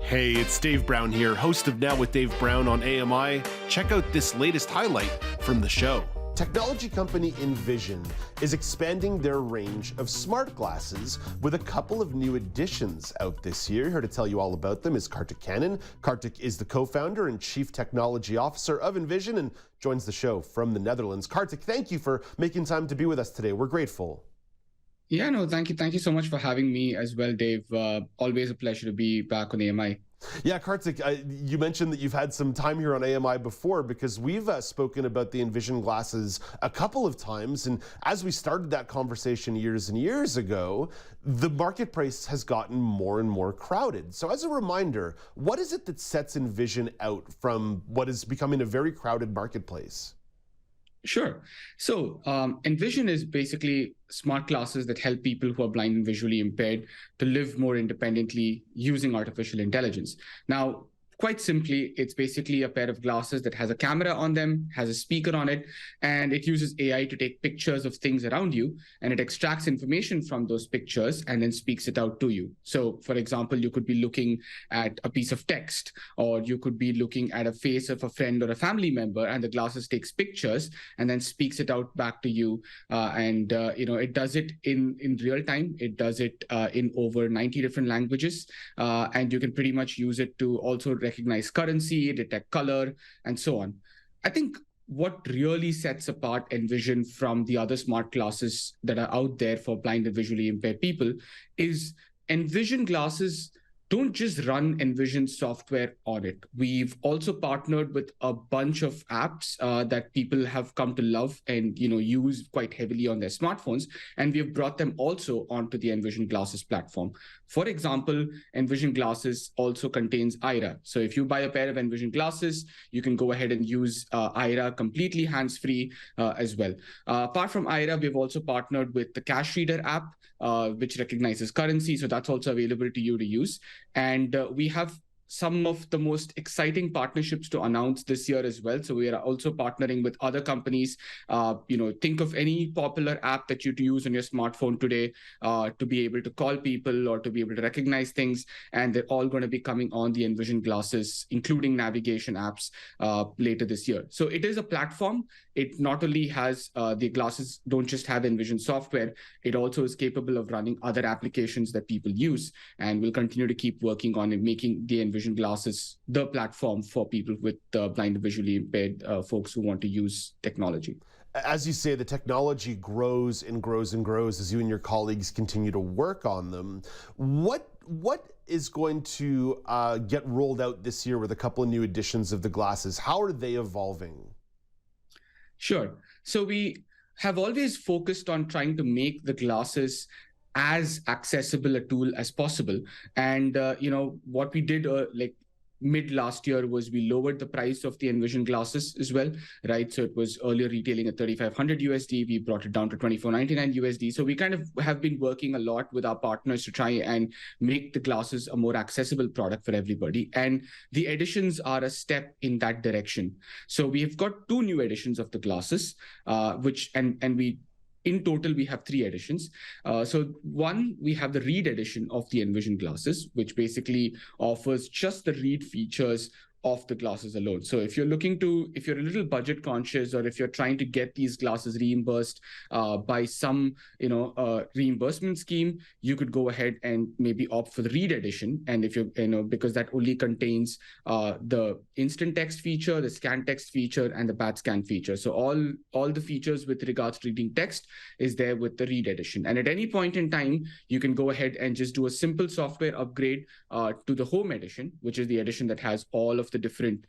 Hey, it's Dave Brown here, host of Now with Dave Brown on AMI. Check out this latest highlight from the show. Technology company Envision is expanding their range of smart glasses with a couple of new additions out this year. Here to tell you all about them is Kartik Kannan. Kartik is the co-founder and chief technology officer of Envision and joins the show from the Netherlands. Kartik, thank you for making time to be with us today. We're grateful. Yeah, no, thank you. Thank you so much for having me as well, Dave. Always a pleasure to be back on AMI. Yeah, Kartik, you mentioned that you've had some time here on AMI before because we've spoken about the Envision glasses a couple of times. And as we started that conversation years and years ago, the marketplace has gotten more and more crowded. So as a reminder, what is it that sets Envision out from what is becoming a very crowded marketplace? Sure. So Envision is basically smart glasses that help people who are blind and visually impaired to live more independently using artificial intelligence. Now, quite simply, it's basically a pair of glasses that has a camera on them, has a speaker on it, and it uses AI to take pictures of things around you, and it extracts information from those pictures and then speaks it out to you. So, for example, you could be looking at a piece of text, or you could be looking at a face of a friend or a family member, and the glasses takes pictures and then speaks it out back to you. It does it in real time. It does it in over 90 different languages, and you can pretty much use it to also recognize currency, detect color, and so on. I think what really sets apart Envision from the other smart glasses that are out there for blind and visually impaired people is Envision glasses don't just run Envision software on it. We've also partnered with a bunch of apps that people have come to love and use quite heavily on their smartphones, and we've brought them also onto the Envision glasses platform. For example, Envision glasses also contains Aira. So if you buy a pair of Envision glasses, you can go ahead and use Aira completely hands-free as well. Apart from Aira, we've also partnered with the Cash Reader app, which recognizes currency. So that's also available to you to use. And we have some of the most exciting partnerships to announce this year as well. So we are also partnering with other companies. Think of any popular app that you use on your smartphone today to be able to call people or to be able to recognize things. And they're all going to be coming on the Envision glasses, including navigation apps later this year. So it is a platform. It not only has the glasses don't just have Envision software, it also is capable of running other applications that people use. And we'll continue to keep working on it, making the Envision glasses the platform for people with blind and visually impaired folks who want to use technology. As you say, the technology grows and grows and grows as you and your colleagues continue to work on them. What is going to get rolled out this year with a couple of new editions of the glasses? How are they evolving? Sure. So we have always focused on trying to make the glasses as accessible a tool as possible. And, what we did mid last year was we lowered the price of the Envision glasses as well, right? So it was earlier retailing at $3,500 USD. We brought it down to $2,499 USD. So we kind of have been working a lot with our partners to try and make the glasses a more accessible product for everybody. And the editions are a step in that direction. So we have got 2 new editions of the glasses, in total, we have 3 editions. So one, we have the Read edition of the Envision glasses, which basically offers just the read features of the glasses alone. So if you're a little budget conscious, or if you're trying to get these glasses reimbursed by some, reimbursement scheme, you could go ahead and maybe opt for the Read edition. And if because that only contains the instant text feature, the scan text feature, and the bat scan feature. So all the features with regards to reading text is there with the Read edition. And at any point in time, you can go ahead and just do a simple software upgrade to the Home edition, which is the edition that has all of the different,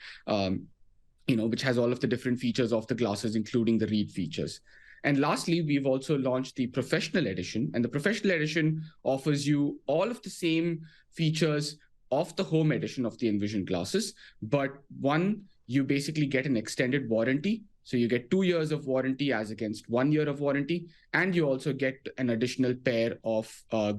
which has all of the different features of the glasses, including the read features. And lastly, we've also launched the Professional edition. And the Professional edition offers you all of the same features of the Home edition of the Envision glasses. But one, you basically get an extended warranty. So you get 2 years of warranty as against 1 year of warranty. And you also get an additional pair of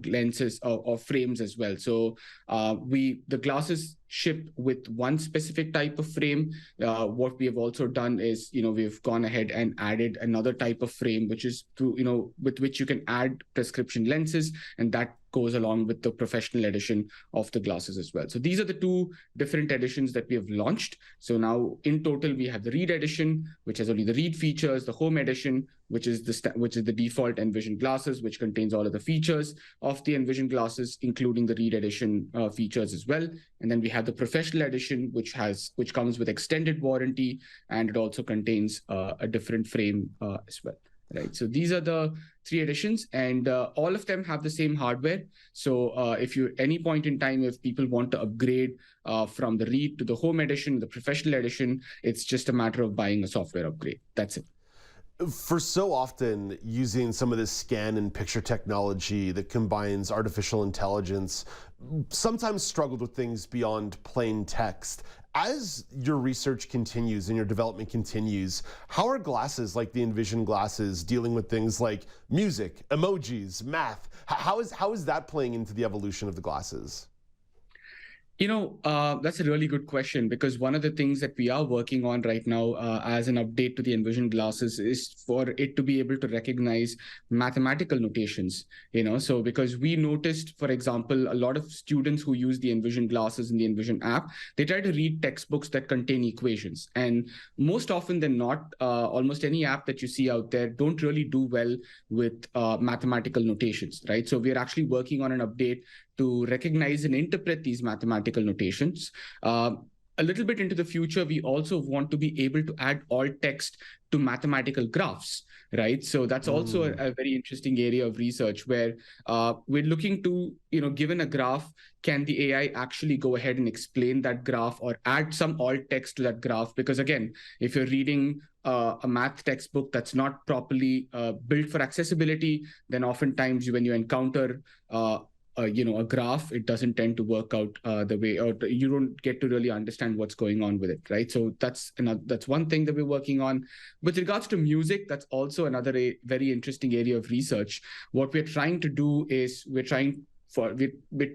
lenses or frames as well. So the glasses ship with one specific type of frame. What we have also done is, we've gone ahead and added another type of frame, which is with which you can add prescription lenses, and that goes along with the professional edition of the glasses as well. So these are the two different editions that we have launched. So now in total, we have the Read edition, which has only the Read features, the Home edition, which is the default Envision glasses, which contains all of the features of the Envision glasses, including the Read edition features as well. And then we have the Professional edition, which comes with extended warranty, and it also contains a different frame as well. Right. So these are the three editions, and all of them have the same hardware. So if you any point in time, if people want to upgrade from the Read to the Home edition, the Professional edition, it's just a matter of buying a software upgrade. That's it. For so often using some of this scan and picture technology that combines artificial intelligence, sometimes struggled with things beyond plain text. As your research continues and your development continues, how are glasses like the Envision glasses dealing with things like music, emojis, math? How is that playing into the evolution of the glasses? That's a really good question, because one of the things that we are working on right now as an update to the Envision glasses is for it to be able to recognize mathematical notations, so because we noticed, for example, a lot of students who use the Envision glasses in the Envision app, they try to read textbooks that contain equations. And most often than not, almost any app that you see out there don't really do well with mathematical notations, right? So we're actually working on an update to recognize and interpret these mathematical notations. A little bit into the future, we also want to be able to add alt text to mathematical graphs, right? So that's also a very interesting area of research where we're looking to, given a graph, can the AI actually go ahead and explain that graph or add some alt text to that graph? Because again, if you're reading a math textbook that's not properly built for accessibility, then oftentimes when you encounter a graph, it doesn't tend to work out the way, or you don't get to really understand what's going on with it, right? So that's one thing that we're working on. With regards to music, that's also another very interesting area of research. What we're trying to do is we're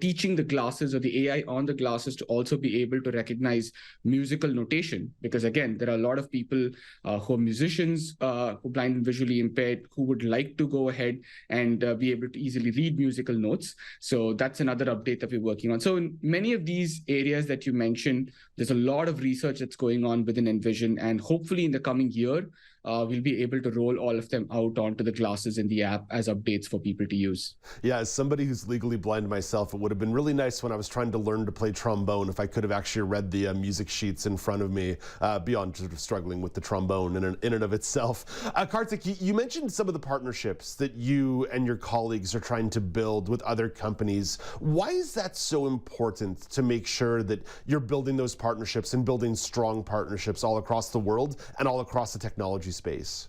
teaching the glasses or the AI on the glasses to also be able to recognize musical notation, because again, there are a lot of people who are musicians, who are blind and visually impaired, who would like to go ahead and be able to easily read musical notes. So that's another update that we're working on. So in many of these areas that you mentioned, there's a lot of research that's going on within Envision, and hopefully in the coming year, we'll be able to roll all of them out onto the glasses in the app as updates for people to use. Yeah, as somebody who's legally blind myself, it would have been really nice when I was trying to learn to play trombone if I could have actually read the music sheets in front of me, beyond sort of struggling with the trombone in and of itself. Kartik, you mentioned some of the partnerships that you and your colleagues are trying to build with other companies. Why is that so important to make sure that you're building those partnerships and building strong partnerships all across the world and all across the technology space?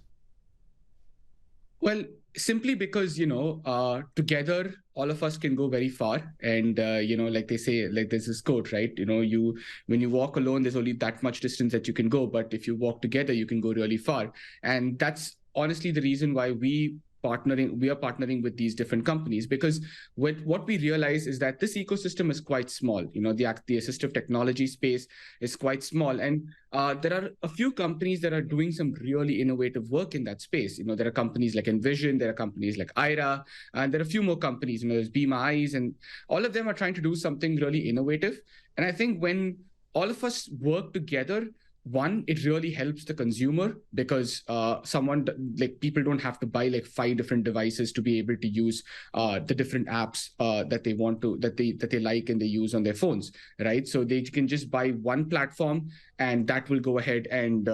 Well, simply because, together, all of us can go very far. And, like they say, like there's this quote, right? When you walk alone, there's only that much distance that you can go. But if you walk together, you can go really far. And that's honestly the reason why we are partnering with these different companies, because what we realize is that this ecosystem is quite small. The assistive technology space is quite small, and there are a few companies that are doing some really innovative work in that space. There are companies like Envision, there are companies like Aira, and there are a few more companies. There's Be My Eyes, and all of them are trying to do something really innovative. And I think when all of us work together, one, it really helps the consumer, because people don't have to buy like 5 different devices to be able to use the different apps that they want to, that they like and they use on their phones, right? So they can just buy one platform, and that will go ahead and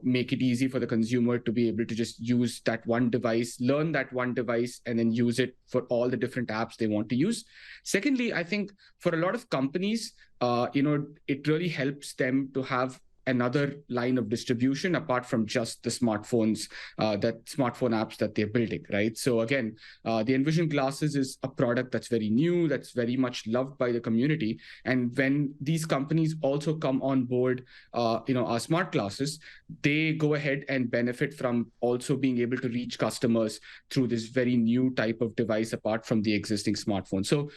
make it easy for the consumer to be able to just use that one device, learn that one device, and then use it for all the different apps they want to use. Secondly, I think for a lot of companies, it really helps them to have another line of distribution apart from just the smartphone apps that they're building, right? So again, the Envision glasses is a product that's very new, that's very much loved by the community. And when these companies also come on board, our smart glasses, they go ahead and benefit from also being able to reach customers through this very new type of device apart from the existing smartphone. So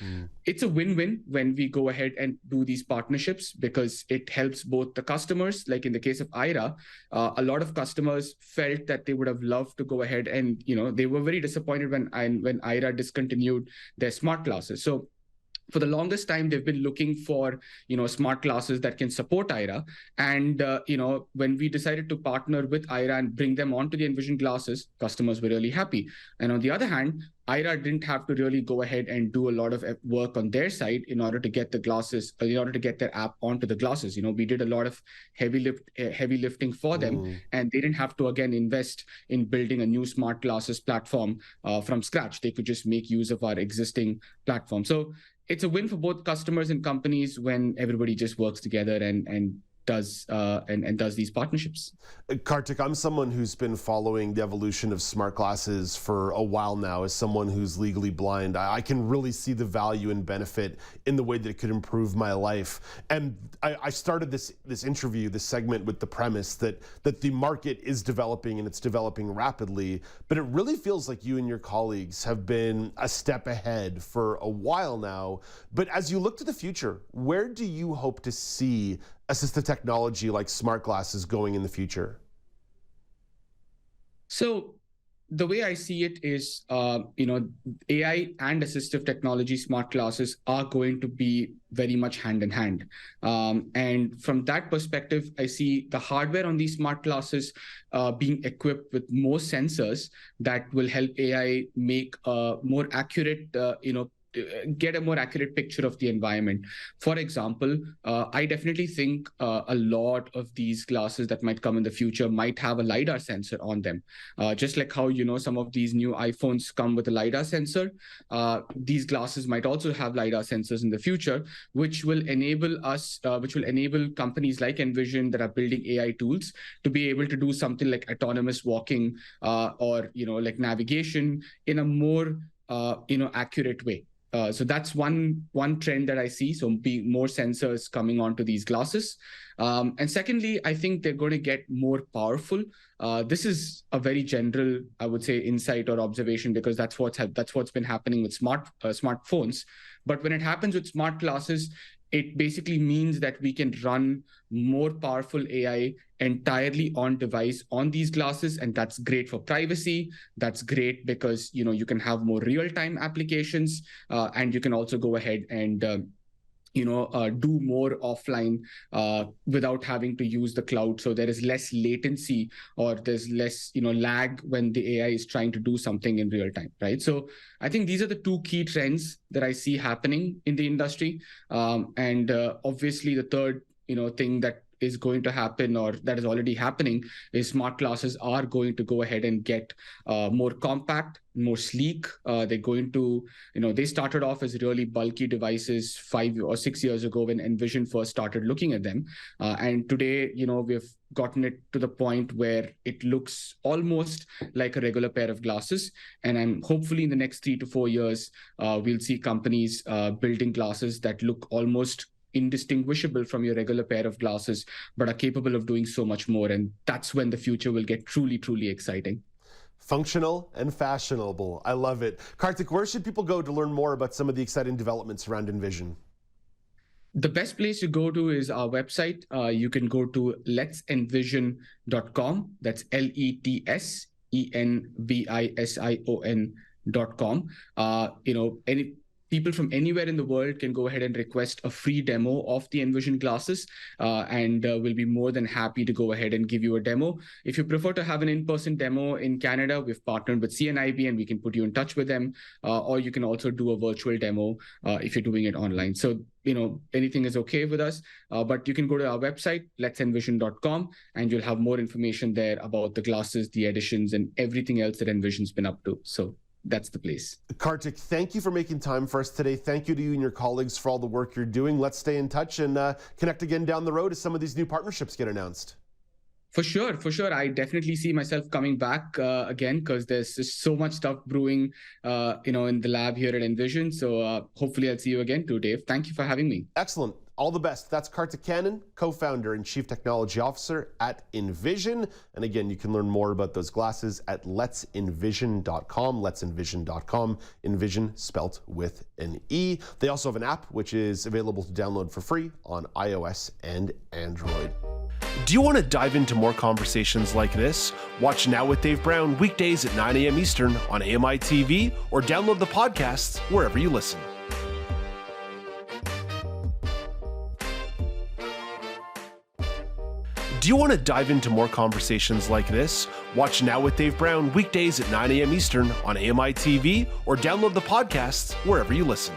it's a win-win when we go ahead and do these partnerships, because it helps both the customers customers, like in the case of Aira, a lot of customers felt that they would have loved to go ahead and, they were very disappointed when Aira discontinued their smart glasses. So for the longest time, they've been looking for, smart glasses that can support Aira. And, when we decided to partner with Aira and bring them onto the Envision glasses, customers were really happy. And on the other hand, Aira didn't have to really go ahead and do a lot of work on their side in order to get the glasses, in order to get their app onto the glasses. We did a lot of heavy lifting for them, and they didn't have to, again, invest in building a new smart glasses platform from scratch. They could just make use of our existing platform. So it's a win for both customers and companies when everybody just works together and does these partnerships. Kartik, I'm someone who's been following the evolution of smart glasses for a while now. As someone who's legally blind, I can really see the value and benefit in the way that it could improve my life. And I started this interview, this segment, with the premise that the market is developing and it's developing rapidly, but it really feels like you and your colleagues have been a step ahead for a while now. But as you look to the future, where do you hope to see assistive technology like smart glasses going in the future? So the way I see it is, AI and assistive technology, smart glasses, are going to be very much hand in hand. And from that perspective, I see the hardware on these smart glasses being equipped with more sensors that will help AI make a more accurate, get a more accurate picture of the environment. For example, I definitely think a lot of these glasses that might come in the future might have a LiDAR sensor on them. Just like how, some of these new iPhones come with a LiDAR sensor, these glasses might also have LiDAR sensors in the future, which will enable companies like Envision that are building AI tools to be able to do something like autonomous walking or, like navigation in a more, accurate way. So that's one trend that I see. So be more sensors coming onto these glasses. And secondly, I think they're going to get more powerful. This is a very general, I would say, insight or observation, because that's what's been happening with smartphones. But when it happens with smart glasses, it basically means that we can run more powerful AI entirely on device on these glasses. And that's great for privacy. That's great because, you can have more real-time applications, and you can also go ahead and do more offline without having to use the cloud. So there is less latency, or there's less, lag when the AI is trying to do something in real time, right? So I think these are the two key trends that I see happening in the industry. And obviously the third, thing that is going to happen, or that is already happening, is smart glasses are going to go ahead and get more compact, more sleek. They're going to, they started off as really bulky devices 5 or 6 years ago when Envision first started looking at them. And today, we've gotten it to the point where it looks almost like a regular pair of glasses. And I'm hopefully in the next 3 to 4 years, we'll see companies building glasses that look almost indistinguishable from your regular pair of glasses, but are capable of doing so much more. And that's when the future will get truly, truly exciting. Functional and fashionable. I love it. Kartik, where should people go to learn more about some of the exciting developments around Envision? The best place to go to is our website. You can go to letsenvision.com. That's letsenvision.com. Any people from anywhere in the world can go ahead and request a free demo of the Envision glasses, and we'll be more than happy to go ahead and give you a demo. If you prefer to have an in-person demo in Canada, we've partnered with CNIB and we can put you in touch with them, or you can also do a virtual demo if you're doing it online. So, anything is okay with us, but you can go to our website, letsenvision.com, and you'll have more information there about the glasses, the editions, and everything else that Envision's been up to. So that's the place. Kartik, thank you for making time for us today. Thank you to you and your colleagues for all the work you're doing. Let's stay in touch and connect again down the road as some of these new partnerships get announced. For sure. I definitely see myself coming back again, because there's just so much stuff brewing, in the lab here at Envision. So hopefully I'll see you again too, Dave. Thank you for having me. Excellent. All the best. That's Kartik Kannan, co-founder and chief technology officer at Envision. And again, you can learn more about those glasses at letsenvision.com, letsenvision.com, Envision spelt with an E. They also have an app which is available to download for free on iOS and Android. Do you want to dive into more conversations like this? Watch Now with Dave Brown weekdays at 9 a.m. Eastern on AMI TV or download the podcasts wherever you listen. Do you want to dive into more conversations like this? Watch Now with Dave Brown weekdays at 9 a.m. Eastern on AMI TV or download the podcasts wherever you listen.